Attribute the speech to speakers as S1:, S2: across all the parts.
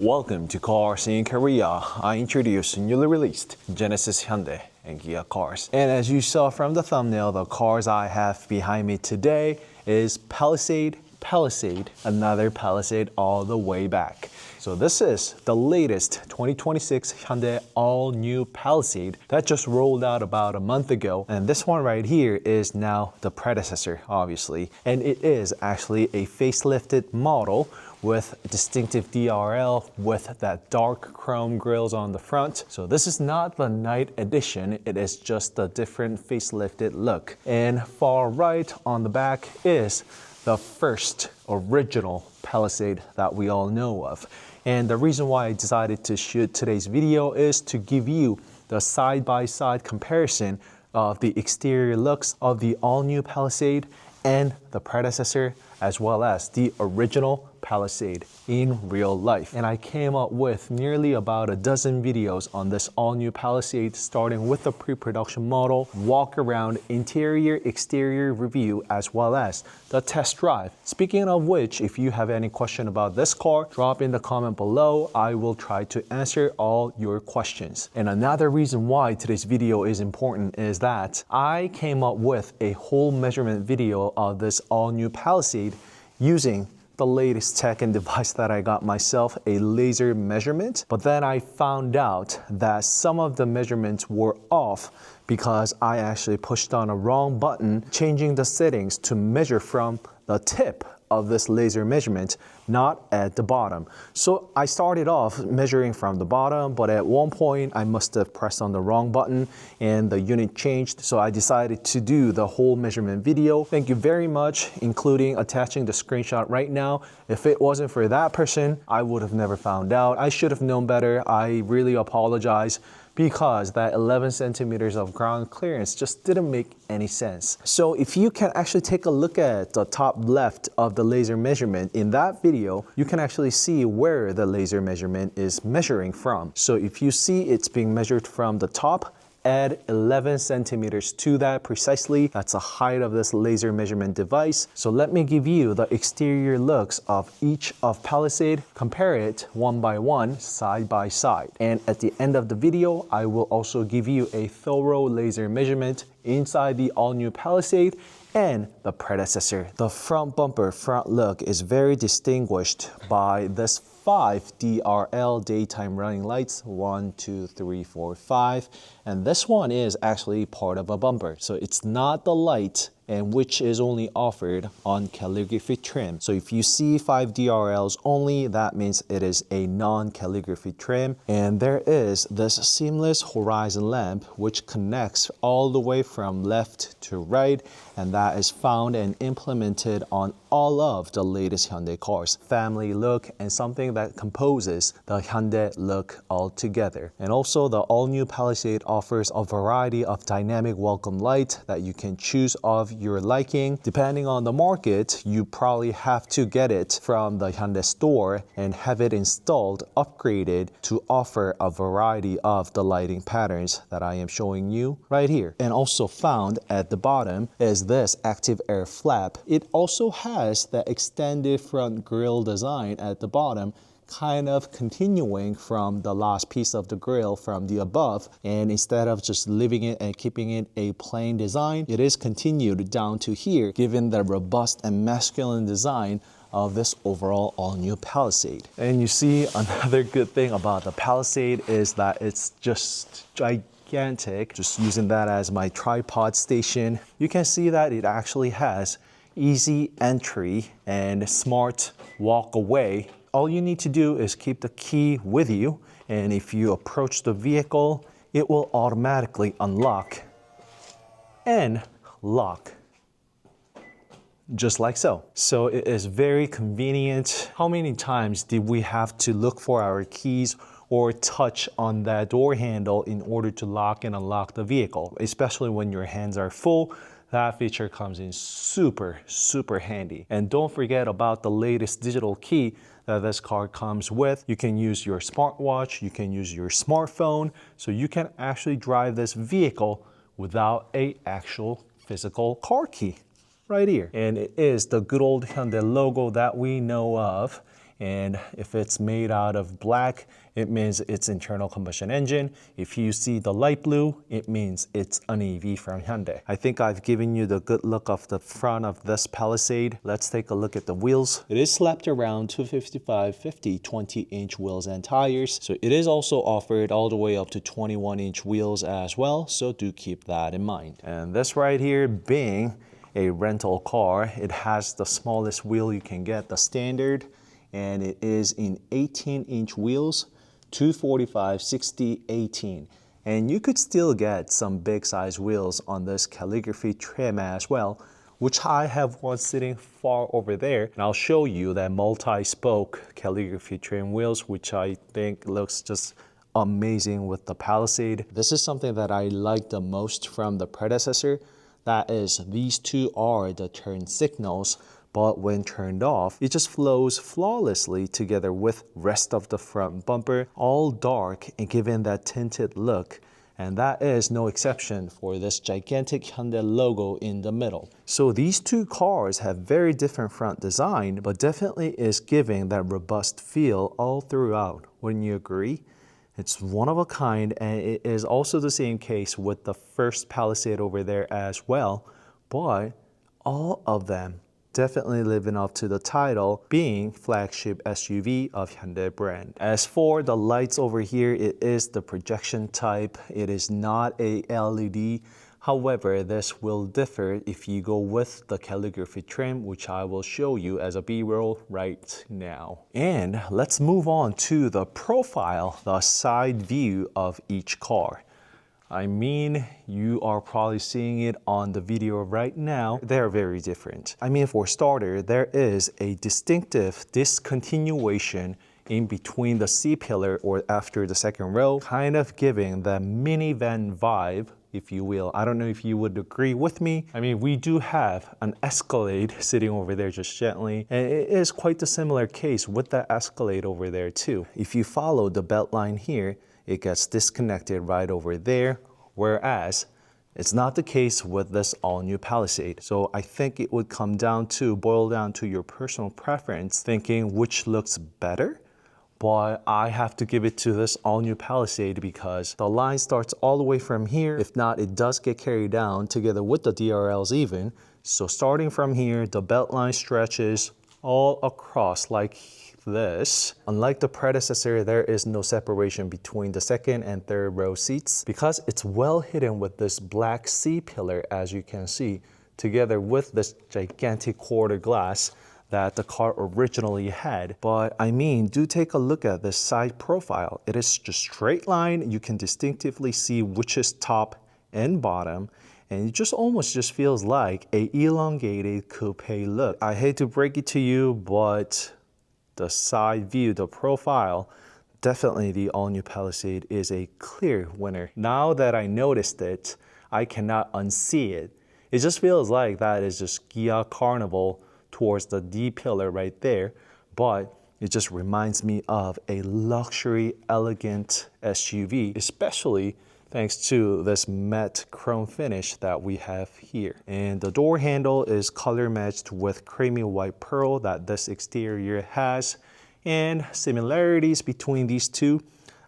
S1: Welcome to CarSceneKorea. I introduce newly released Genesis Hyundai and Kia cars. And as you saw from the thumbnail, the cars I have behind me today is Palisade, another Palisade all the way back. So this is the latest 2026 Hyundai All-New Palisade that just rolled out about a month ago. And this one right here is now the predecessor, obviously. And it is actually a facelifted model with distinctive DRL with that dark chrome grills on the front. So this is not the night edition, it is just a different facelifted look. And far right on the back is the first original Palisade that we all know of. And the reason why I decided to shoot today's video is to give you the side-by-side comparison of the exterior looks of the all-new Palisade and the predecessor, as well as the original Palisade in real life. And I came up with nearly about a dozen videos on this all-new Palisade, starting with the pre-production model, walk around, interior, exterior review, as well as the test drive. Speaking of which, if you have any question about this car, drop in the comment below. I will try to answer all your questions. And another reason why today's video is important is that I came up with a whole measurement video of this all-new Palisade using the latest tech and device that I got myself, a laser measurement. But then I found out that some of the measurements were off because I actually pushed on a wrong button, changing the settings to measure from the tip of this laser measurement, not at the bottom. So I started off measuring from the bottom, but at one point I must have pressed on the wrong button and the unit changed. So I decided to do the whole measurement video. Thank you very much, including attaching the screenshot right now. If it wasn't for that person, I would have never found out. I should have known better. I really apologize, because that 11 centimeters of ground clearance just didn't make any sense. So if you can actually take a look at the top left of the laser measurement in that video, you can actually see where the laser measurement is measuring from. So if you see it's being measured from the top, add 11 centimeters to that precisely. That's the height of this laser measurement device. So let me give you the exterior looks of each of Palisade, compare it one by one, side by side. And at the end of the video, I will also give you a thorough laser measurement inside the all-new Palisade and the predecessor. The front bumper front look is very distinguished by this 5 DRL daytime running lights, 1, 2, 3, 4, 5. And this one is actually part of a bumper. So it's not the light, and which is only offered on calligraphy trim. So if you see 5 DRLs only, that means it is a non-calligraphy trim. And there is this seamless horizon lamp which connects all the way from left to right, and that is found and implemented on all of the latest Hyundai cars. Family look and something that composes the Hyundai look altogether. And also the all-new Palisade offers a variety of dynamic welcome light that you can choose of your liking. Depending on the market, you probably have to get it from the Hyundai store and have it installed, upgraded to offer a variety of the lighting patterns that I am showing you right here. And also found at the bottom is this active air flap. It also has that extended front grille design at the bottom, kind of continuing from the last piece of the grille from the above. And instead of just leaving it and keeping it a plain design, it is continued down to here, given the robust and masculine design of this overall all-new Palisade. And you see, another good thing about the Palisade is that it's just gigantic. Just using that as my tripod station, you can see that it actually has easy entry and smart walk away. All you need to do is keep the key with you, and if you approach the vehicle, it will automatically unlock and lock, just like so. So it is very convenient. How many times did we have to look for our keys or touch on that door handle in order to lock and unlock the vehicle? Especially when your hands are full, that feature comes in super handy. And don't forget about the latest digital key that this car comes with. You can use your smartwatch, you can use your smartphone, so you can actually drive this vehicle without an actual physical car key right here. And it is the good old Hyundai logo that we know of. And if it's made out of black, it means it's internal combustion engine. If you see the light blue, it means it's an EV from Hyundai. I think I've given you the good look of the front of this Palisade. Let's take a look at the wheels. It is slapped around 255/50 20-inch wheels and tires. So it is also offered all the way up to 21-inch wheels as well. So do keep that in mind. And this right here being a rental car, it has the smallest wheel you can get, the standard, and it is in 18-inch wheels, 245/60/18. And you could still get some big size wheels on this calligraphy trim as well, which I have one sitting far over there. And I'll show you that multi-spoke calligraphy trim wheels, which I think looks just amazing with the Palisade. This is something that I like the most from the predecessor. That is, these two are the turn signals, but when turned off, it just flows flawlessly together with rest of the front bumper, all dark and giving that tinted look. And that is no exception for this gigantic Hyundai logo in the middle. So these two cars have very different front design, but definitely is giving that robust feel all throughout. Wouldn't you agree? It's one of a kind, and it is also the same case with the first Palisade over there as well, but all of them definitely living up to the title, being flagship SUV of Hyundai brand. As for the lights over here, it is the projection type. It is not a LED. However, this will differ if you go with the calligraphy trim, which I will show you as a B-roll right now. And let's move on to the profile, the side view of each car. I mean, you are probably seeing it on the video right now. They're very different. I mean, for starter, there is a distinctive discontinuation in between the C-pillar or after the second row, kind of giving the minivan vibe, if you will. I don't know if you would agree with me. I mean, we do have an Escalade sitting over there just gently, and it is quite the similar case with that Escalade over there too. If you follow the belt line here, it gets disconnected right over there, whereas it's not the case with this all-new Palisade. So I think it would boil down to your personal preference, thinking which looks better. But I have to give it to this all-new Palisade because the line starts all the way from here. If not, it does get carried down together with the DRLs even. So starting from here, the belt line stretches all across like this. Unlike the predecessor, there is no separation between the second and third row seats because it's well hidden with this black C-pillar, as you can see, together with this gigantic quarter glass that the car originally had. But I mean, do take a look at this side profile. It is just straight line. You can distinctively see which is top and bottom, and it just almost just feels like a elongated coupe look. I hate to break it to you, but the side view, the profile, definitely the all-new Palisade is a clear winner. Now that I noticed it, I cannot unsee it. It just feels like that is just Kia Carnival towards the D pillar right there, but it just reminds me of a luxury, elegant SUV, especially thanks to this matte chrome finish that we have here. And the door handle is color matched with creamy white pearl that this exterior has. And similarities between these two,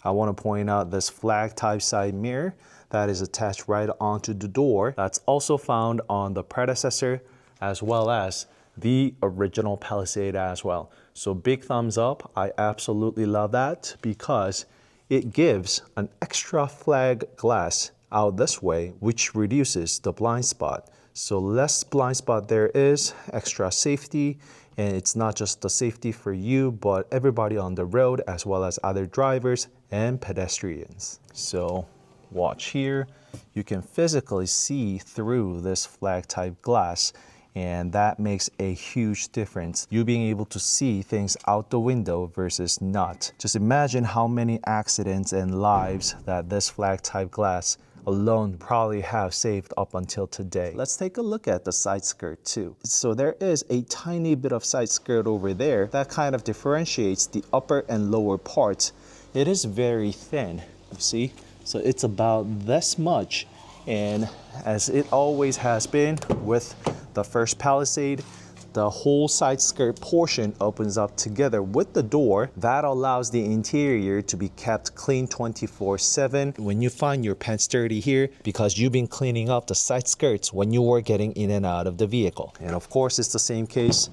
S1: I want to point out this flag type side mirror that is attached right onto the door. That's also found on the predecessor as well as the original Palisade as well. So big thumbs up. I absolutely love that because it gives an extra flag glass out this way, which reduces the blind spot. So less blind spot there is, extra safety, and it's not just the safety for you, but everybody on the road as well as other drivers and pedestrians. So watch here, you can physically see through this flag type glass, and that makes a huge difference. You being able to see things out the window versus not. Just imagine how many accidents and lives that this flag type glass alone probably have saved up until today. Let's take a look at the side skirt too. So there is a tiny bit of side skirt over there that kind of differentiates the upper and lower parts. It is very thin, you see? So it's about this much, and as it always has been with the first Palisade, the whole side skirt portion opens up together with the door. That allows the interior to be kept clean 24/7 when you find your pants dirty here, because you've been cleaning up the side skirts when you were getting in and out of the vehicle. And of course, it's the same case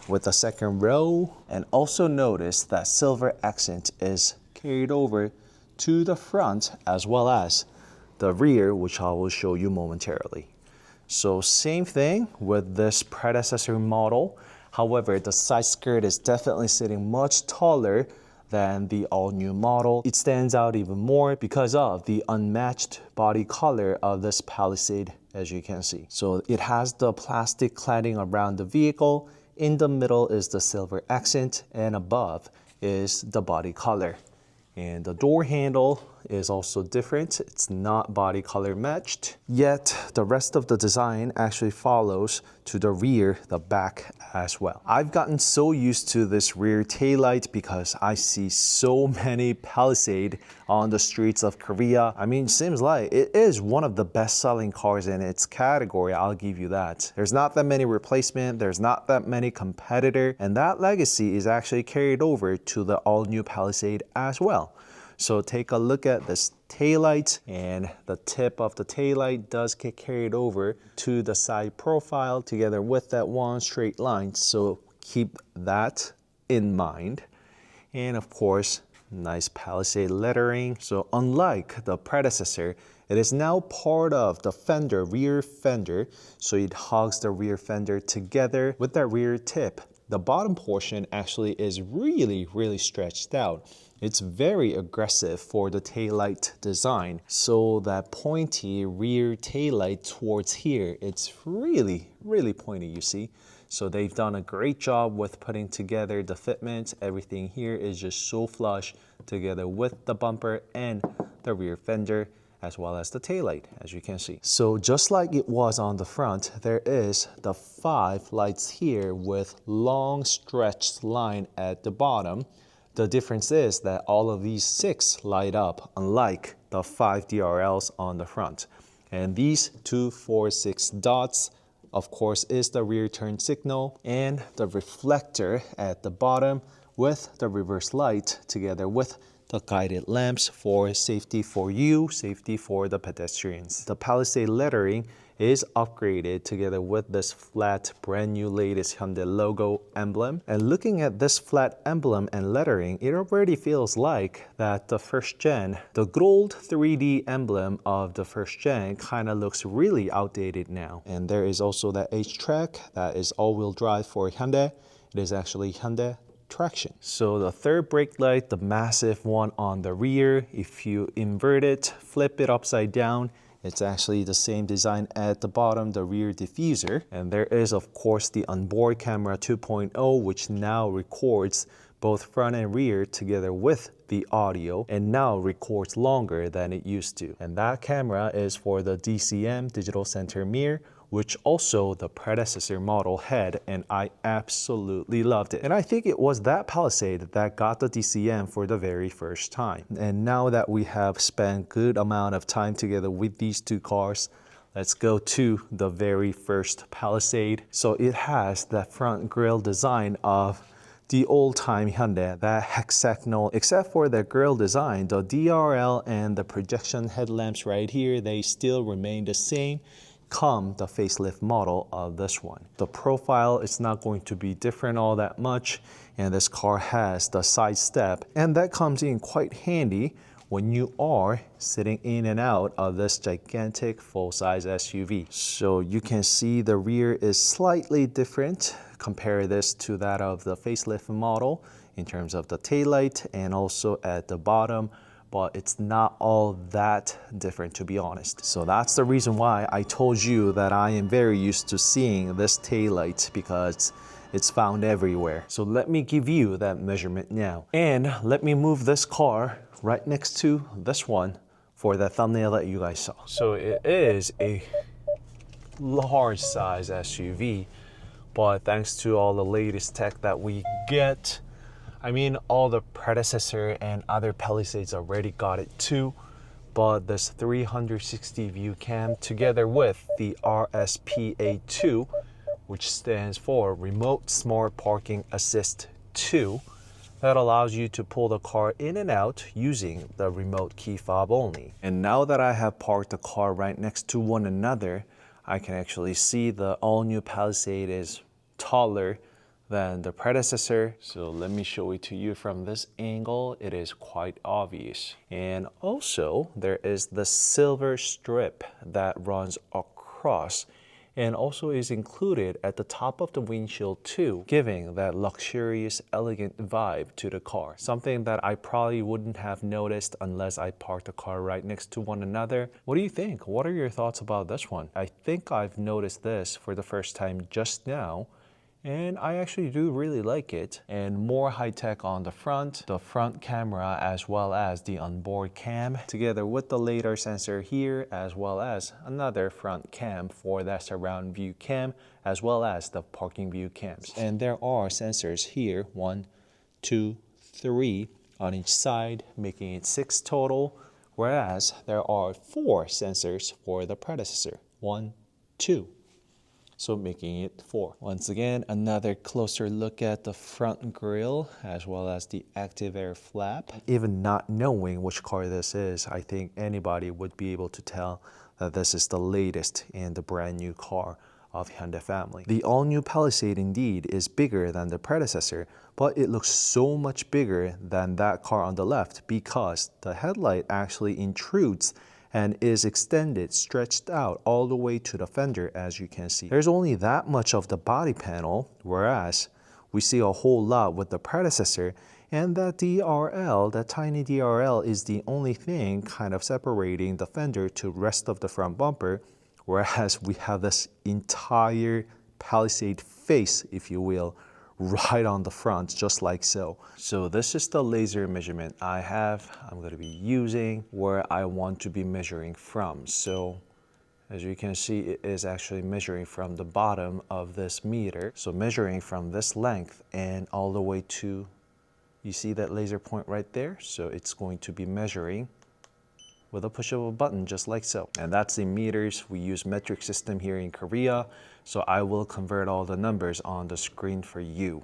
S1: with the second row. And also notice that silver accent is carried over to the front as well as the rear, which I will show you momentarily. So same thing with this predecessor model. However, the side skirt is definitely sitting much taller than the all-new model. It stands out even more because of the unmatched body color of this Palisade, as you can see. So it has the plastic cladding around the vehicle. In the middle is the silver accent, and above is the body color. And the door handle is also different. It's not body color matched, yet the rest of the design actually follows to the rear, the back as well. I've gotten so used to this rear taillight because I see so many Palisade on the streets of Korea. I mean, it seems like it is one of the best-selling cars in its category, I'll give you that. There's not that many replacements, there's not that many competitors, and that legacy is actually carried over to the all-new Palisade as well. So take a look at this taillight, and the tip of the taillight does get carried over to the side profile together with that one straight line. So keep that in mind. And of course, nice Palisade lettering. So unlike the predecessor, it is now part of the fender, rear fender. So it hugs the rear fender together with that rear tip. The bottom portion actually is really stretched out. It's very aggressive for the taillight design. So that pointy rear taillight towards here, it's really pointy, you see. So they've done a great job with putting together the fitment. Everything here is just so flush together with the bumper and the rear fender, as well as the taillight, as you can see. So just like it was on the front, there is the 5 lights here with long stretched line at the bottom. The difference is that all of these 6 light up, unlike the 5 DRLs on the front. And these 2, 4, 6 dots, of course, is the rear turn signal and the reflector at the bottom with the reverse light together with the guided lamps for safety for you, safety for the pedestrians. The Palisade lettering is upgraded together with this flat brand new latest Hyundai logo emblem. And looking at this flat emblem and lettering, it already feels like that the first gen, the gold 3D emblem of the first gen kind of looks really outdated now. And there is also that H-Track that is all-wheel drive for Hyundai. It is actually Hyundai traction. So the third brake light, the massive one on the rear, if you invert it, flip it upside down, it's actually the same design at the bottom, the rear diffuser. And there is, of course, the onboard camera 2.0, which now records both front and rear together with the audio, and now records longer than it used to. And that camera is for the DCM, digital center mirror, which also the predecessor model had, and I absolutely loved it. And I think it was that Palisade that got the DCM for the very first time. And now that we have spent good amount of time together with these two cars, let's go to the very first Palisade. So it has that front grille design of the old-time Hyundai, that hexagonal, except for the grille design, the DRL and the projection headlamps right here, they still remain the same. Come the facelift model of this one. The profile is not going to be different all that much, and this car has the side step, and that comes in quite handy when you are sitting in and out of this gigantic full-size SUV. So you can see the rear is slightly different. Compare this to that of the facelift model in terms of the taillight and also at the bottom, but it's not all that different, to be honest. So that's the reason why I told you that I am very used to seeing this taillight, because it's found everywhere. So let me give you that measurement now. And let me move this car right next to this one for the thumbnail that you guys saw. So it is a large size SUV, but thanks to all the latest tech that we get, I mean, all the predecessor and other Palisades already got it too, but this 360 view cam together with the RSPA2, which stands for Remote Smart Parking Assist 2. That allows you to pull the car in and out using the remote key fob only. And now that I have parked the car right next to one another, I can actually see the all-new Palisade is taller than the predecessor. So let me show it to you from this angle. It is quite obvious. And also there is the silver strip that runs across and also is included at the top of the windshield too, giving that luxurious, elegant vibe to the car. Something that I probably wouldn't have noticed unless I parked the car right next to one another. What do you think? What are your thoughts about this one? I think I've noticed this for the first time just now, and I actually do really like it. And more high-tech on the front camera as well as the onboard cam, together with the lidar sensor here, as well as another front cam for that surround view cam, as well as the parking view cams. And there are sensors here, 1, 2, 3 on each side, making it 6 total, whereas there are 4 sensors for the predecessor, 1, 2. So making it 4. Once again, another closer look at the front grille as well as the active air flap. Even not knowing which car this is, I think anybody would be able to tell that this is the latest in the brand new car of Hyundai family. The all-new Palisade indeed is bigger than the predecessor, but it looks so much bigger than that car on the left because the headlight actually intrudes and is extended, stretched out all the way to the fender, as you can see. There's only that much of the body panel, whereas we see a whole lot with the predecessor, and that DRL, that tiny DRL, is the only thing kind of separating the fender to rest of the front bumper, whereas we have this entire Palisade face, if you will, right on the front, just like so. So this is the laser measurement I'm going to be using where I want to be measuring from. So as you can see, it is actually measuring from the bottom of this meter. So measuring from this length and all the way to, you see that laser point right there? So it's going to be measuring with a push of a button, just like so. And that's in meters. We use metric system here in Korea, so I will convert all the numbers on the screen for you.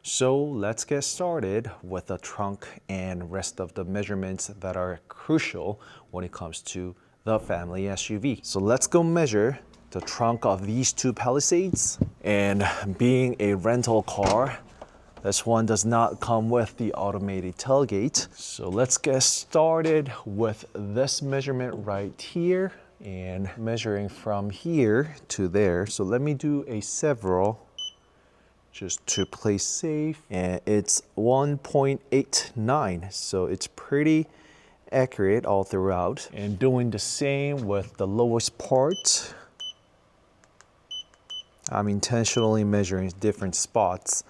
S1: So let's get started with the trunk and rest of the measurements that are crucial when it comes to the family SUV. So let's go measure the trunk of these two Palisades. And being a rental car, this one does not come with the automated tailgate. So let's get started with this measurement right here and measuring from here to there. So let me do a several just to play safe. And it's 1.89. So it's pretty accurate all throughout. And doing the same with the lowest part. I'm intentionally measuring different spots.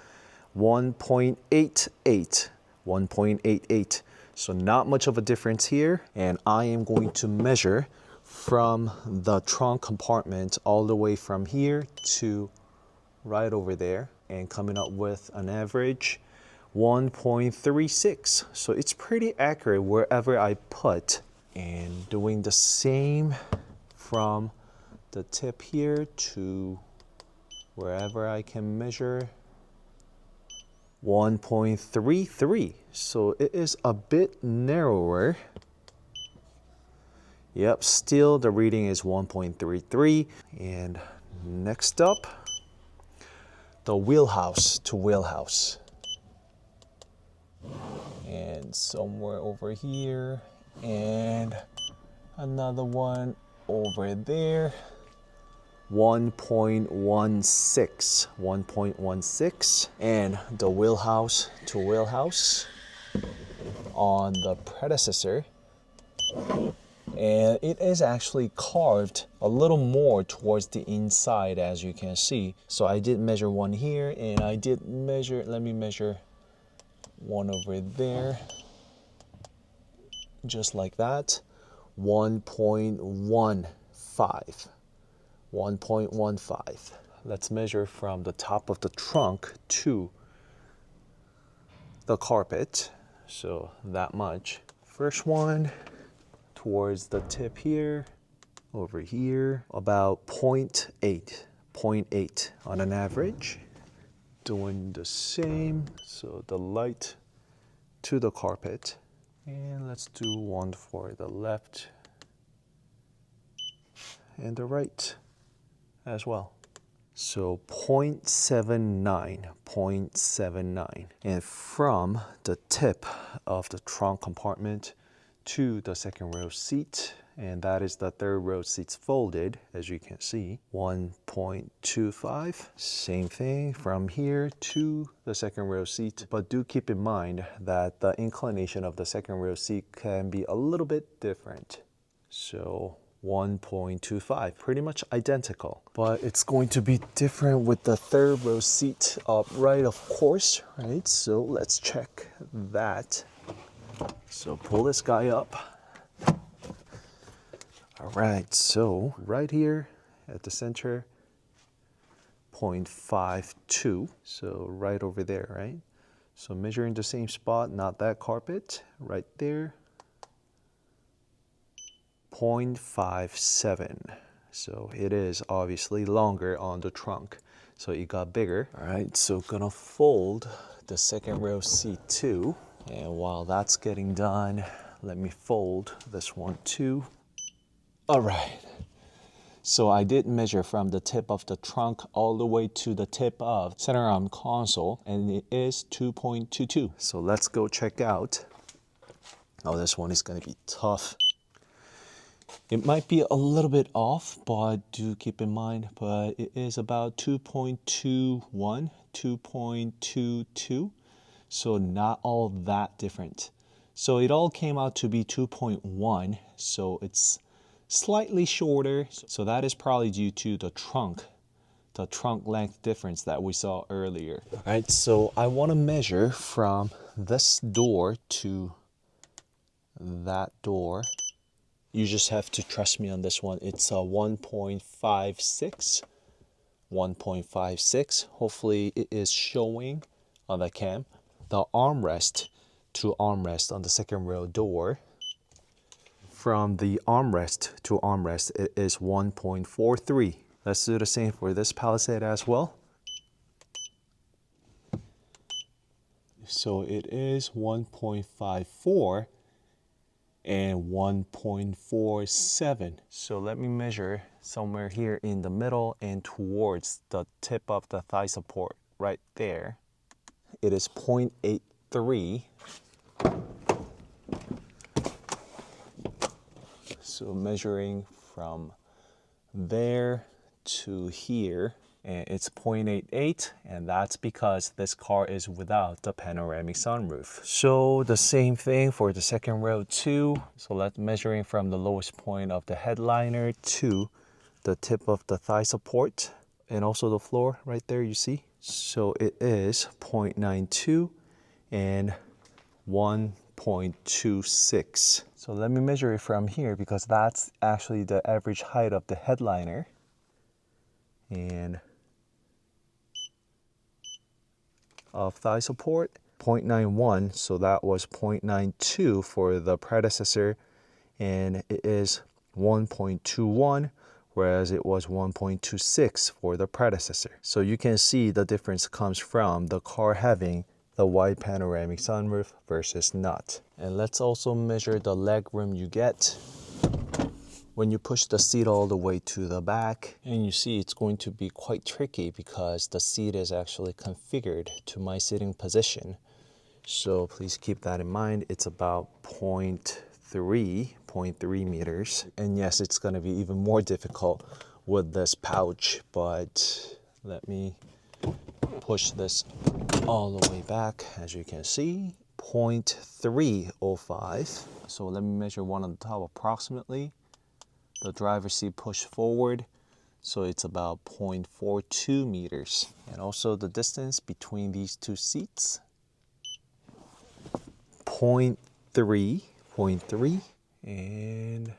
S1: 1.88, 1.88. So not much of a difference here. And I am going to measure from the trunk compartment all the way from here to right over there and coming up with an average 1.36. So it's pretty accurate wherever I put. And doing the same from the tip here to wherever I can measure. 1.33, so it is a bit narrower. Yep, still the reading is 1.33. And next up, the wheelhouse to wheelhouse. And somewhere over here, and another one over there. 1.16, and the wheelhouse to wheelhouse on the predecessor, and it is actually carved a little more towards the inside, as you can see. So I did measure one here, and I did measure, let me measure one over there, just like that. 1.15. 1.15. Let's measure from the top of the trunk to the carpet. So that much. First one towards the tip here, over here, about 0.8. 0.8 on an average. Doing the same, so the light to the carpet. And let's do one for the left and the right as well. So 0.79. And from the tip of the trunk compartment to the second row seat, and that is the third row seats folded, as you can see, 1.25. Same thing from here to the second row seat, but do keep in mind that the inclination of the second row seat can be a little bit different. So 1.25, pretty much identical, but it's going to be different with the third row seat upright, of course, right? So let's check that. So pull this guy up. All right, so right here at the center, 0.52, so right over there, right? So measuring the same spot, not that carpet, right there, 0.57. So it is obviously longer on the trunk, so it got bigger. All right, so gonna fold the second row seat too. And while that's getting done, let me fold this one too. All right, so I did measure from the tip of the trunk all the way to the tip of center arm console, and it is 2.22. So let's go check out. Oh, this one is gonna be tough. It might be a little bit off, but do keep in mind, but it is about 2.21, 2.22. So not all that different. So it all came out to be 2.1, so it's slightly shorter. So that is probably due to the trunk length difference that we saw earlier. All right, so I want to measure from this door to that door. You just have to trust me on this one. It's a 1.56. 1.56. Hopefully it is showing on the cam. The armrest to armrest on the second row door. From the armrest to armrest, it is 1.43. Let's do the same for this Palisade as well. So it is 1.54 and 1.47. So let me measure somewhere here in the middle and towards the tip of the thigh support right there. It is 0.83. So measuring from there to here, and it's 0.88, and that's because this car is without the panoramic sunroof. So the same thing for the second row too. So let's measuring from the lowest point of the headliner to the tip of the thigh support, and also the floor right there, you see. So it is 0.92 and 1.26. So let me measure it from here because that's actually the average height of the headliner. And of thigh support, 0.91, so that was 0.92 for the predecessor, and it is 1.21, whereas it was 1.26 for the predecessor. So you can see the difference comes from the car having the wide panoramic sunroof versus not. And let's also measure the leg room you get when you push the seat all the way to the back. And you see it's going to be quite tricky because the seat is actually configured to my sitting position. So please keep that in mind. It's about 0.3 meters. And yes, it's gonna be even more difficult with this pouch, but let me push this all the way back. As you can see, 0.305. So let me measure one on the top approximately. The driver's seat push forward, so it's about 0.42 meters. And also the distance between these two seats, 0.3 and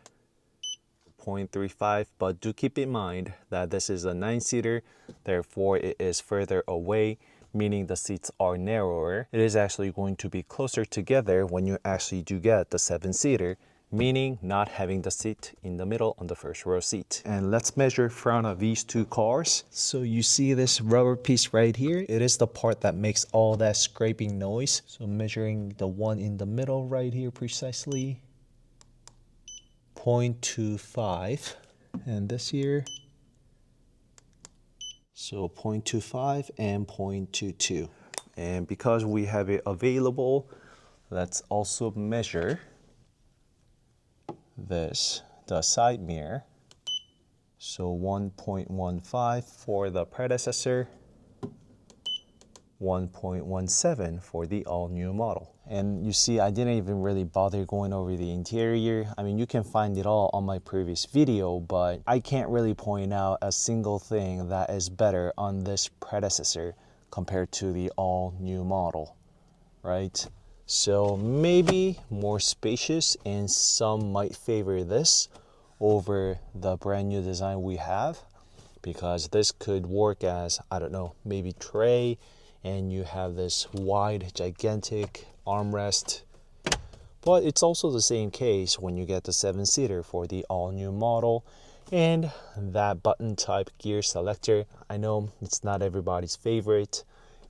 S1: 0.35. But do keep in mind that this is a 9-seater, therefore it is further away, meaning the seats are narrower. It is actually going to be closer together when you actually do get the 7-seater, meaning not having the seat in the middle on the first row seat. And let's measure front of these two cars. So you see this rubber piece right here? It is the part that makes all that scraping noise. So measuring the one in the middle right here precisely, 0.25. And this here, so 0.25 and 0.22. And because we have it available, let's also measure this, the side mirror. So 1.15 for the predecessor, 1.17 for the all-new model. And you see, I didn't even really bother going over the interior. I mean, you can find it all on my previous video, but I can't really point out a single thing that is better on this predecessor compared to the all-new model, right? So maybe more spacious, and some might favor this over the brand new design we have, because this could work as, I don't know, maybe tray, and you have this wide, gigantic armrest. But it's also the same case when you get the 7-seater for the all-new model, and that button type gear selector. I know it's not everybody's favorite,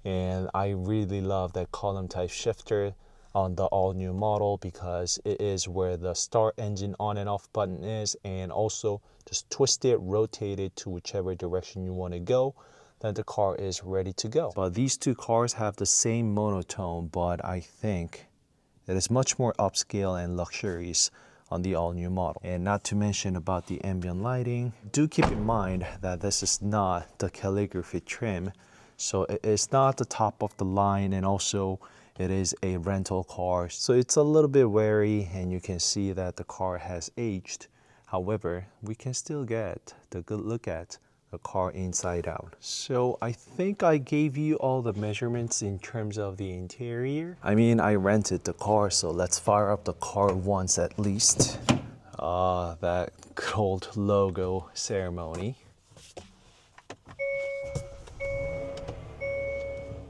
S1: and I really love that column type shifter on the all-new model, because it is where the start engine on and off button is, and also just twist it, rotate it to whichever direction you want to go, then the car is ready to go. But these two cars have the same monotone, but I think it is much more upscale and luxurious on the all-new model. And not to mention about the ambient lighting. Do keep in mind that this is not the calligraphy trim, so it is not the top of the line, and also it is a rental car, so it's a little bit wary, and you can see that the car has aged. However, we can still get the good look at the car inside out. So I think I gave you all the measurements in terms of the interior. I mean, I rented the car, so let's fire up the car once at least. That gold logo ceremony.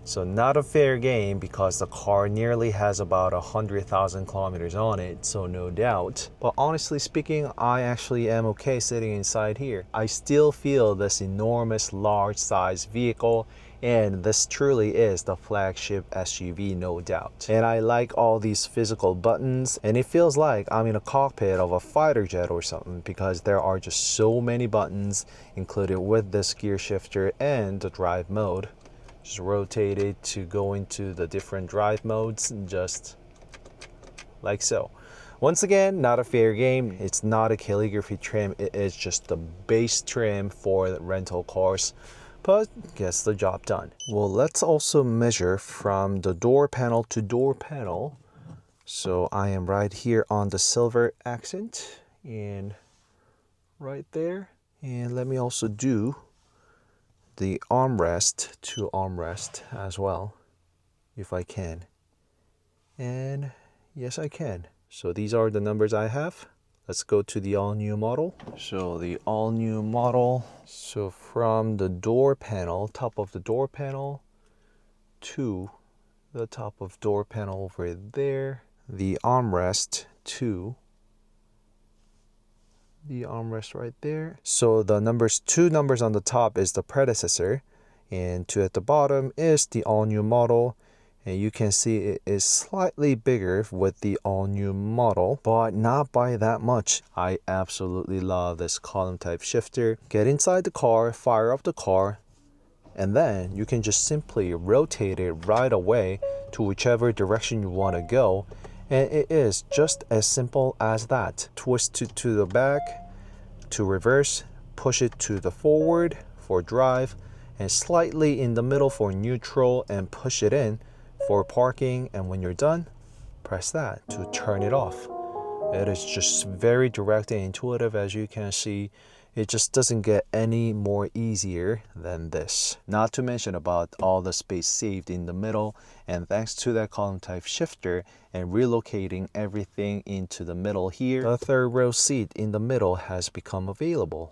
S1: So not a fair game, because the car nearly has about 100,000 kilometers on it, so no doubt. But honestly speaking, I actually am okay sitting inside here. I still feel this enormous large size vehicle, and this truly is the flagship SUV, no doubt. And I like all these physical buttons, and it feels like I'm in a cockpit of a fighter jet or something, because there are just so many buttons included with this gear shifter and the drive mode. Just rotate it to go into the different drive modes, just like so. Once again, not a fair game. It's not a calligraphy trim. It is just the base trim for the rental cars, but gets the job done. Well, let's also measure from the door panel to door panel. So I am right here on the silver accent, and right there. And let me also do the armrest to armrest as well, if I can. And yes, I can. So these are the numbers I have. Let's go to the all-new model. So the all-new model, so from the door panel, top of the door panel, to the top of door panel over there, the armrest to the armrest right there. So the two numbers on the top is the predecessor, and 2 at the bottom is the all-new model. And you can see it is slightly bigger with the all-new model, but not by that much. I absolutely love this column type shifter. Get inside the car, fire up the car, and then you can just simply rotate it right away to whichever direction you want to go. And it is just as simple as that. Twist it to the back to reverse, push it to the forward for drive, and slightly in the middle for neutral, and push it in for parking. And when you're done, press that to turn it off. It is just very direct and intuitive, as you can see. It just doesn't get any more easier than this. Not to mention about all the space saved in the middle, and thanks to that column type shifter and relocating everything into the middle here, the third row seat in the middle has become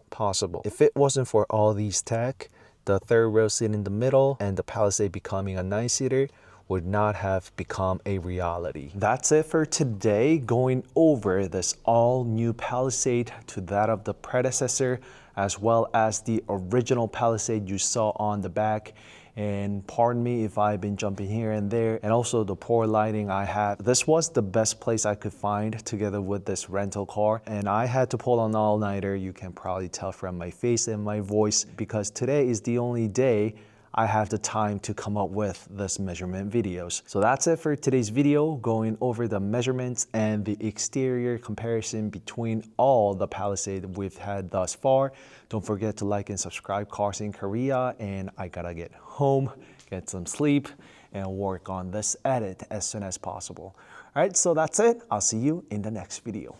S1: possible. If it wasn't for all these tech, the third row seat in the middle and the Palisade becoming a 9-seater would not have become a reality. That's it for today, going over this all-new Palisade to that of the predecessor, as well as the original Palisade you saw on the back. And pardon me if I've been jumping here and there, and also the poor lighting I had. This was the best place I could find together with this rental car, and I had to pull an all-nighter. You can probably tell from my face and my voice, because today is the only day I have the time to come up with this measurement videos. So that's it for today's video, going over the measurements and the exterior comparison between all the Palisade we've had thus far. Don't forget to like and subscribe CarSceneKorea, and I gotta get home, get some sleep, and work on this edit as soon as possible. All right, so that's it. I'll see you in the next video.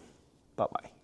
S1: Bye-bye.